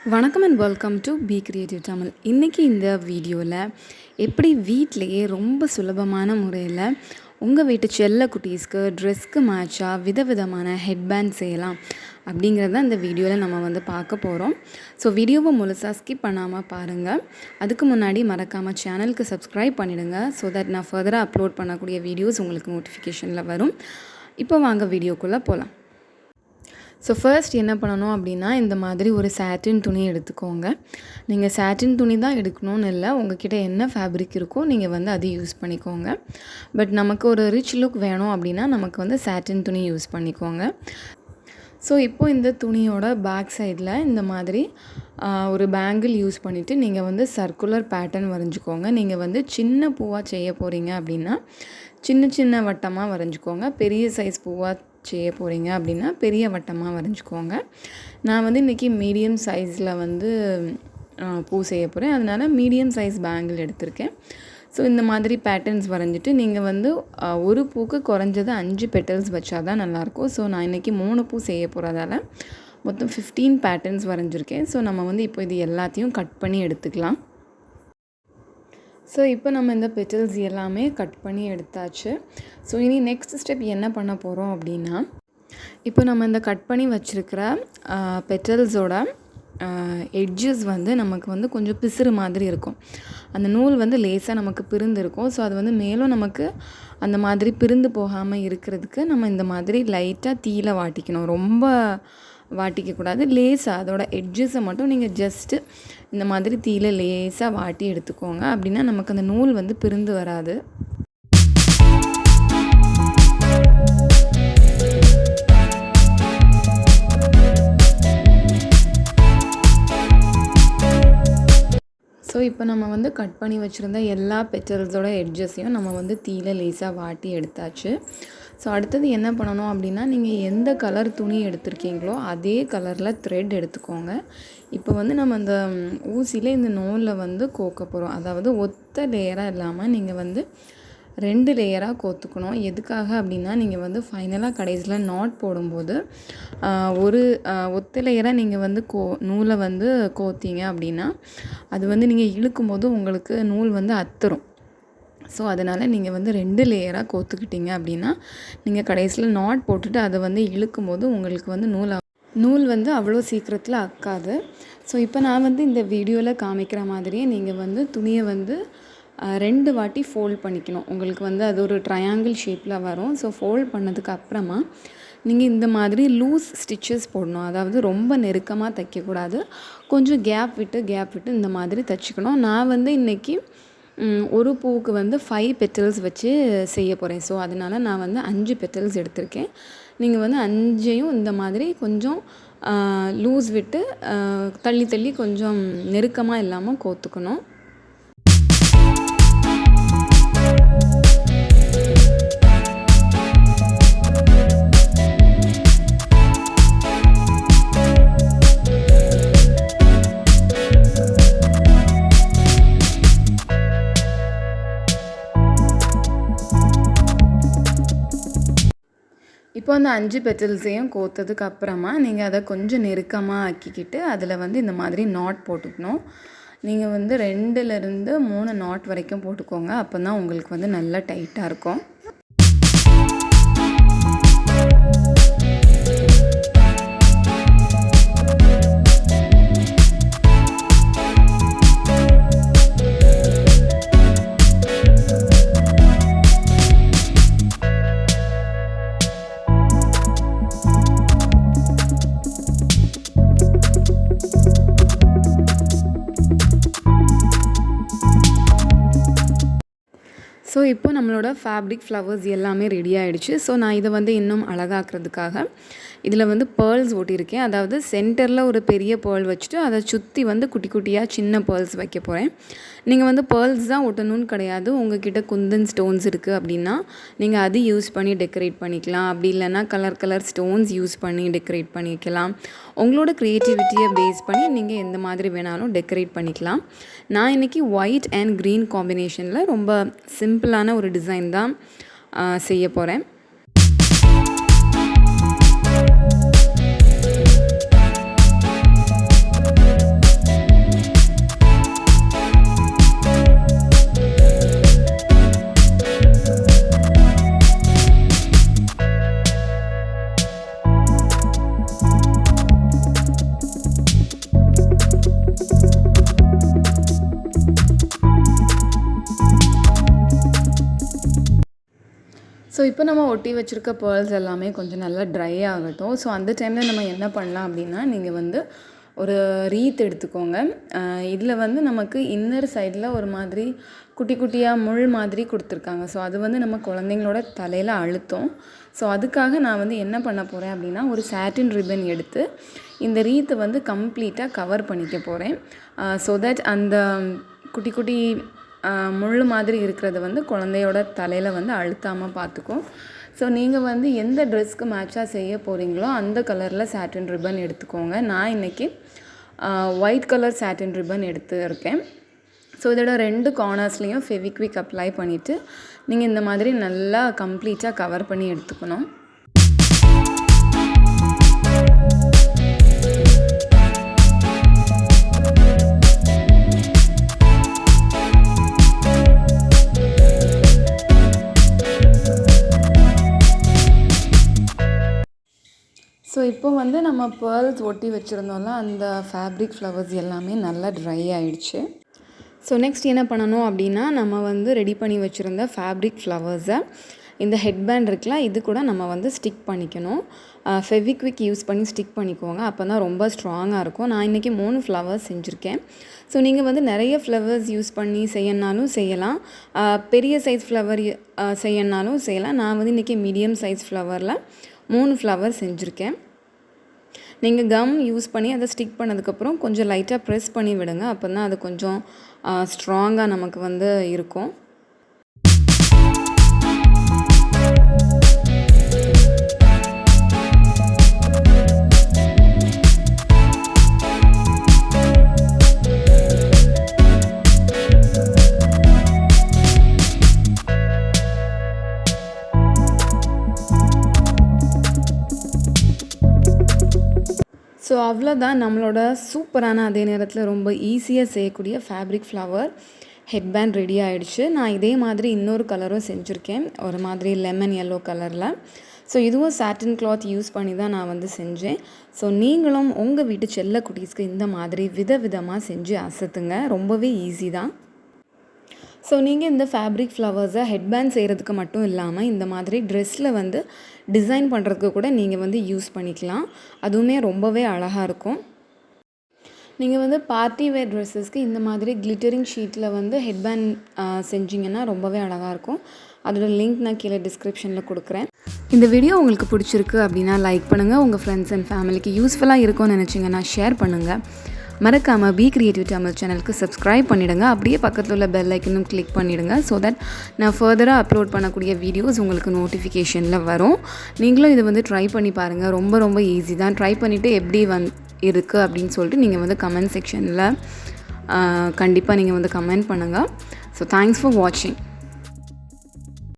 வணக்கம் and welcome to be creative Tamil. இன்றைக்கி இந்த வீடியோவில் எப்படி வீட்டிலையே ரொம்ப சுலபமான முறையில் உங்கள் வீட்டு செல்ல குட்டீஸ்க்கு ட்ரெஸ்க்கு மேட்சாக விதவிதமான ஹெட்பேண்ட் செய்யலாம் அப்படிங்கிறத இந்த வீடியோவில் நம்ம பார்க்க போகிறோம். ஸோ வீடியோவை முழுசாக ஸ்கிப் பண்ணாமல் பாருங்கள். அதுக்கு முன்னாடி மறக்காமல் சேனலுக்கு சப்ஸ்கிரைப் பண்ணிவிடுங்க. ஸோ தட் நான் ஃபர்தராக அப்லோட் பண்ணக்கூடிய வீடியோஸ் உங்களுக்கு நோட்டிஃபிகேஷனில் வரும். இப்போ வாங்க வீடியோக்குள்ளே போகலாம். ஸோ ஃபர்ஸ்ட் என்ன பண்ணணும் அப்படின்னா, இந்த மாதிரி ஒரு சாட்டின் துணி எடுத்துக்கோங்க. நீங்கள் சாட்டின் துணி தான் எடுக்கணும்னு இல்லை, உங்கள்கிட்ட என்ன ஃபேப்ரிக் இருக்கோ நீங்கள் அது யூஸ் பண்ணிக்கோங்க. பட் நமக்கு ஒரு ரிச் லுக் வேணும் அப்படின்னா நமக்கு சாட்டின் துணி யூஸ் பண்ணிக்கோங்க. ஸோ இப்போது இந்த துணியோட பேக் சைடில் இந்த மாதிரி ஒரு பேங்கிள் யூஸ் பண்ணிவிட்டு நீங்கள் சர்க்குலர் பேட்டர்ன் வரைஞ்சிக்கோங்க. நீங்கள் சின்ன பூவாக செய்ய போகிறீங்க அப்படின்னா சின்ன சின்ன வட்டமாக வரைஞ்சிக்கோங்க. பெரிய சைஸ் பூவாக செய்ய போகிறீங்க அப்படின்னா பெரிய வட்டமாக வரைஞ்சிக்கோங்க. நான் இன்றைக்கி மீடியம் சைஸில் பூ செய்ய போகிறேன். அதனால் மீடியம் சைஸ் பேங்கிள் எடுத்திருக்கேன். ஸோ இந்த மாதிரி பேட்டர்ன்ஸ் வரைஞ்சிட்டு நீங்கள் ஒரு பூக்கு குறைஞ்சது 5 பெட்டல்ஸ் வச்சா தான் நல்லாயிருக்கும். ஸோ நான் இன்றைக்கி 3 பூ செய்ய போகிறதால மொத்தம் 15 பேட்டர்ன்ஸ் வரைஞ்சிருக்கேன். ஸோ நம்ம இப்போ இது எல்லாத்தையும் கட் பண்ணி எடுத்துக்கலாம். ஸோ இப்போ நம்ம இந்த பெட்டல்ஸ் எல்லாமே கட் பண்ணி எடுத்தாச்சு. ஸோ இனி நெக்ஸ்ட் ஸ்டெப் என்ன பண்ண போகிறோம் அப்படின்னா, இப்போ நம்ம இந்த கட் பண்ணி வச்சுருக்கிற பெட்டல்ஸோட எட்ஜஸ் நமக்கு கொஞ்சம் பிசுறு மாதிரி இருக்கும். அந்த நூல் லேசாக நமக்கு பிரிந்து இருக்கும். ஸோ அது மேலும் நமக்கு அந்த மாதிரி பிரிந்து போகாமல் இருக்கிறதுக்கு நம்ம இந்த மாதிரி லைட்டாக தீயில வாட்டிக்கணும். ரொம்ப வாட்டிக்கக்கூடாது. லேசாக அதோட எட்ஜஸை மட்டும் நீங்கள் ஜஸ்ட்டு இந்த மாதிரி தீயில லேசாக வாட்டி எடுத்துக்கோங்க. அப்படின்னா நமக்கு அந்த நூல் பிரிந்து வராது. ஸோ இப்போ நம்ம கட் பண்ணி வச்சுருந்த எல்லா பெட்டல்ஸோட எட்ஜஸையும் நம்ம தீயில லேசாக வாட்டி எடுத்தாச்சு. ஸோ அடுத்தது என்ன பண்ணணும் அப்படின்னா, நீங்கள் எந்த கலர் துணி எடுத்திருக்கீங்களோ அதே கலரில் த்ரெட் எடுத்துக்கோங்க. இப்போ நம்ம அந்த ஊசியில் இந்த நூலில் கோக்க போகிறோம். அதாவது ஒத்த லேயராக இல்லாமல் நீங்கள் 2 லேயராக கோத்துக்கணும். எதுக்காக அப்படின்னா, நீங்கள் ஃபைனலாக கடைசியில் நாட் போடும்போது ஒரு ஒத்த லேயராக நீங்கள் நூலை கோத்தீங்க அப்படின்னா அது நீங்கள் இழுக்கும்போது உங்களுக்கு நூல் அத்துரும். ஸோ அதனால் நீங்கள் 2 லேயராக கோத்துக்கிட்டீங்க அப்படின்னா நீங்கள் கடைசியில் நாட் போட்டுட்டு அதை இழுக்கும்போது உங்களுக்கு நூல் அவ்வளோ சீக்கிரத்தில் அக்காது. ஸோ இப்போ நான் இந்த வீடியோவில் காமிக்கிற மாதிரியே நீங்கள் துணியை 2 வாட்டி ஃபோல்ட் பண்ணிக்கணும். உங்களுக்கு அது ஒரு ட்ரையாங்கிள் ஷேப்பில் வரும். ஸோ ஃபோல்ட் பண்ணதுக்கு அப்புறமா நீங்கள் இந்த மாதிரி லூஸ் ஸ்டிச்சஸ் போடணும். அதாவது ரொம்ப நெருக்கமாக தைக்கக்கூடாது. கொஞ்சம் கேப் விட்டு இந்த மாதிரி தைச்சிக்கணும். நான் இன்றைக்கி ஒரு பூவுக்கு 5 பெட்டல்ஸ் வச்சு செய்ய போகிறேன். ஸோ அதனால் நான் 5 பெட்டல்ஸ் எடுத்திருக்கேன். நீங்கள் 5ஐயும் இந்த மாதிரி கொஞ்சம் லூஸ் விட்டு தள்ளி கொஞ்சம் நெருக்கமாக இல்லாமல் கோத்துக்கணும். இப்போ அந்த 5 பெட்டல்ஸையும் கோத்ததுக்கு அப்புறமா நீங்கள் அதை கொஞ்சம் நெருக்கமாக ஆக்கிக்கிட்டு அதில் இந்த மாதிரி நாட் போட்டுக்கணும். நீங்கள் 2லேருந்து 3 நாட் வரைக்கும் போட்டுக்கோங்க. அப்போ தான் உங்களுக்கு நல்லா டைட்டாக இருக்கும். ஸோ இப்போ நம்மளோட ஃபேப்ரிக் ஃப்ளவர்ஸ் எல்லாமே ரெடி ஆகிடுச்சு. ஸோ நான் இதை இன்னும் அழகாக்குறதுக்காக இதில் பேர்ல்ஸ் ஒட்டியிருக்கேன். அதாவது சென்டரில் ஒரு பெரிய பேர்ல் வச்சுட்டு அதை சுற்றி குட்டி குட்டியாக சின்ன பேர்ல்ஸ் வைக்க போகிறேன். நீங்கள் பேர்ல்ஸ் தான் ஒட்டணும்னு கிடையாது. உங்கள்கிட்ட குந்தன் ஸ்டோன்ஸ் இருக்குது அப்படின்னா நீங்கள் அது யூஸ் பண்ணி டெக்கரேட் பண்ணிக்கலாம். அப்படி இல்லைன்னா கலர் ஸ்டோன்ஸ் யூஸ் பண்ணி டெக்கரேட் பண்ணிக்கலாம். உங்களோட க்ரியேட்டிவிட்டியை பேஸ் பண்ணி நீங்கள் எந்த மாதிரி வேணாலும் டெக்கரேட் பண்ணிக்கலாம். நான் இன்றைக்கி ஒயிட் அண்ட் க்ரீன் காம்பினேஷனில் ரொம்ப சிம்பிளான ஒரு டிசைன் தான் செய்ய போகிறேன். ஸோ இப்போ நம்ம ஒட்டி வச்சுருக்க பேர்ல்ஸ் எல்லாமே கொஞ்சம் நல்லா ட்ரை ஆகட்டும். ஸோ அந்த டைமில் நம்ம என்ன பண்ணலாம் அப்படின்னா, நீங்கள் வந்து ஒரு ரீத் எடுத்துக்கோங்க. இதில் வந்து நமக்கு இன்னர் சைடில் ஒரு மாதிரி குட்டி குட்டியாக முள் மாதிரி கொடுத்துருக்காங்க. ஸோ அது வந்து நம்ம குழந்தைங்களோட தலையில் அழுத்தம். ஸோ அதுக்காக நான் வந்து என்ன பண்ண போகிறேன் அப்படின்னா, ஒரு சாட்டின் ரிப்பன் எடுத்து இந்த ரீத்தை வந்து கம்ப்ளீட்டாக கவர் பண்ணிக்க போகிறேன். ஸோ தட் அந்த குட்டி குட்டி முள் மாதிரி இருக்கிறது வந்து குழந்தையோட தலையில் வந்து அழுத்தாமல் பார்த்துக்கும். ஸோ நீங்கள் வந்து எந்த ட்ரெஸ்க்கு மேட்சாக செய்ய போகிறீங்களோ அந்த கலரில் சாட்டின் ரிப்பன் எடுத்துக்கோங்க. நான் இன்றைக்கி ஒயிட் கலர் சாட்டின் ரிப்பன் இருக்கேன். ஸோ இதோட 2 கார்னர்ஸ்லேயும் ஃபெவிக்விக் அப்ளை பண்ணிவிட்டு நீங்கள் இந்த மாதிரி நல்லா கம்ப்ளீட்டாக கவர் பண்ணி எடுத்துக்கணும். ஸோ இப்போ வந்து நம்ம பேர்ல்ஸ் ஒட்டி வச்சுருந்தோம்ல, அந்த ஃபேப்ரிக் ஃப்ளவர்ஸ் எல்லாமே நல்லா ட்ரை ஆகிடுச்சு. ஸோ நெக்ஸ்ட் என்ன பண்ணணும் அப்படின்னா, நம்ம வந்து ரெடி பண்ணி வச்சுருந்த ஃபேப்ரிக் ஃப்ளவர்ஸை இந்த ஹெட்பேண்ட் இருக்குல்ல, இது கூட நம்ம வந்து ஸ்டிக் பண்ணிக்கணும். ஃபெவிக்விக் யூஸ் பண்ணி ஸ்டிக் பண்ணிக்கோங்க. அப்போ தான் ரொம்ப ஸ்ட்ராங்காக இருக்கும். நான் இன்றைக்கி 3 ஃப்ளவர்ஸ் செஞ்சுருக்கேன். ஸோ நீங்கள் வந்து நிறைய ஃப்ளவர்ஸ் யூஸ் பண்ணி செய்யணுனாலும் செய்யலாம், பெரிய சைஸ் ஃப்ளவர் செய்யணுனாலும் செய்யலாம். நான் வந்து இன்றைக்கி மீடியம் சைஸ் ஃப்ளவரில் 3 ஃப்ளவர் செஞ்சுருக்கேன். நீங்கள் கம் யூஸ் பண்ணி அதை ஸ்டிக் பண்ணதுக்கப்புறம் கொஞ்சம் லைட்டாக ப்ரெஸ் பண்ணி விடுங்க. அப்போ தான் அது கொஞ்சம் ஸ்ட்ராங்காக நமக்கு வந்து இருக்கும். ஸோ அவ்வளோதான், நம்மளோட சூப்பரான அதே நேரத்தில் ரொம்ப ஈஸியாக செய்யக்கூடிய ஃபேப்ரிக் ஃப்ளவர் ஹெட்பேண்ட் ரெடி ஆகிடுச்சு. நான் இதே மாதிரி இன்னொரு கலரும் செஞ்சுருக்கேன், ஒரு மாதிரி லெமன் எல்லோ கலரில். ஸோ இதுவும் சாட்டின் கிளாத் யூஸ் பண்ணி தான் நான் வந்து செஞ்சேன். ஸோ நீங்களும் உங்கள் வீட்டு செல்ல குட்டீஸ்க்கு இந்த மாதிரி விதவிதமாக செஞ்சு அசத்துங்க. ரொம்பவே ஈஸி தான். ஸோ நீங்கள் இந்த ஃபேப்ரிக் ஃப்ளவர்ஸை ஹெட்பேண்ட் செய்கிறதுக்கு மட்டும் இல்லாமல் இந்த மாதிரி ட்ரெஸ்ஸில் வந்து டிசைன் பண்ணுறதுக்கு கூட நீங்கள் வந்து யூஸ் பண்ணிக்கலாம். அதுவுமே ரொம்பவே அழகாக இருக்கும். நீங்கள் வந்து பார்ட்டி வேர் ட்ரெஸ்ஸஸ்க்கு இந்த மாதிரி கிளிட்டரிங் ஷீட்டில் வந்து ஹெட்பேண்ட் செஞ்சிங்கன்னா ரொம்பவே அழகாக இருக்கும். அதோட லிங்க் நான் கீழே டிஸ்கிரிப்ஷனில் கொடுக்குறேன். இந்த வீடியோ உங்களுக்கு பிடிச்சிருக்கு அப்படின்னா லைக் பண்ணுங்கள். உங்கள் ஃப்ரெண்ட்ஸ் அண்ட் ஃபேமிலிக்கு யூஸ்ஃபுல்லாக இருக்கும்னு நினச்சிங்கன்னா ஷேர் பண்ணுங்கள். மறக்காமல் பி கிரியேட்டிவ் தமிழ் சேனலுக்கு சப்ஸ்கிரைப் பண்ணிவிடுங்க. அப்படியே பக்கத்தில் உள்ள பெல் ஐக்கனும் கிளிக் பண்ணிவிடுங்க. ஸோ தட் நான் ஃபர்தராக அப்லோட் பண்ணக்கூடிய வீடியோஸ் உங்களுக்கு நோட்டிஃபிகேஷனில் வரும். நீங்களும் இதை வந்து ட்ரை பண்ணி பாருங்கள். ரொம்ப ரொம்ப ஈஸி தான். ட்ரை பண்ணிவிட்டு எப்படி இருக்குது அப்படின்னு சொல்லிட்டு நீங்கள் வந்து கமெண்ட் செக்ஷனில் கண்டிப்பாக நீங்கள் வந்து கமெண்ட் பண்ணுங்கள். ஸோ தேங்க்ஸ் ஃபார் வாட்சிங்.